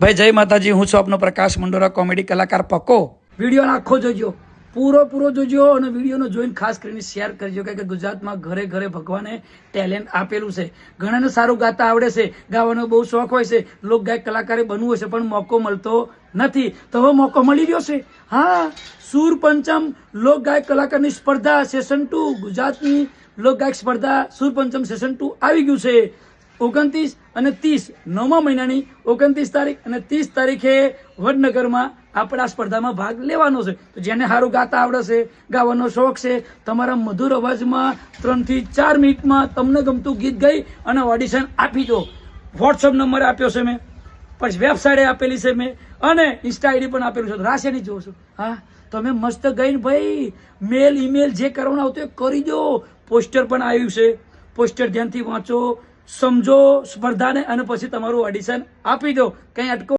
ભાઈ જય માતાજી, હું છું આપનો પ્રકાશ મંડોરા, કોમેડી કલાકાર પક્કો. વિડીયો આખો જોજો, પૂરો જોજો અને વિડીયોનો જોઈને ખાસ કરીને શેર કરજો, કારણ કે ગુજરાતમાં ઘરે ઘરે ભગવાને ટેલેન્ટ આપેલું છે. ઘણાને સારું ગાતા આવડે છે, ગાવાનો બહુ શોખ હોય છે, લોકગાયક કલાકારે બનવું હોય છે, પણ મોકો મળતો નથી. તો હવે મોકો મળી રહ્યો છે. હા, સુર પંચમ લોકગાયક કલાકારની સ્પર્ધા સેશન 2, ગુજરાતની લોકગાયક સ્પર્ધા સુર પંચમ સેશન 2 આવી ગયું છે. 29 અને 30 9મા મહિનાની 29 તારીખ અને 30 તારીખે વડનગરમાં આપણે આ સ્પર્ધામાં ભાગ લેવાનો છે. તો જેને સારું ગાતા આવડે છે, ગાવાનો શોખ છે, તમારા મધુર અવાજમાં 3 થી 4 મિનિટમાં તમને ગમતું ગીત ગાઈ અને ઓડિશન આપી દો. વોટ્સઅપ નંબર આપ્યો છે મેં, પછી વેબસાઇટ આપેલી છે મેં, અને ઇન્સ્ટા આઈડી પણ આપેલું છે. રાશે નહીં જોવો છો. હા, તમે મસ્ત ગઈને ભાઈ મેલ ઈમેલ જે કરવાનું આવતું એ કરી દો. પોસ્ટર પણ આવ્યું છે, પોસ્ટર ધ્યાનથી વાંચો, સમજો સ્પર્ધાને, અને પછી તમારું ઓડિશન આપી દો. કંઈ અટકો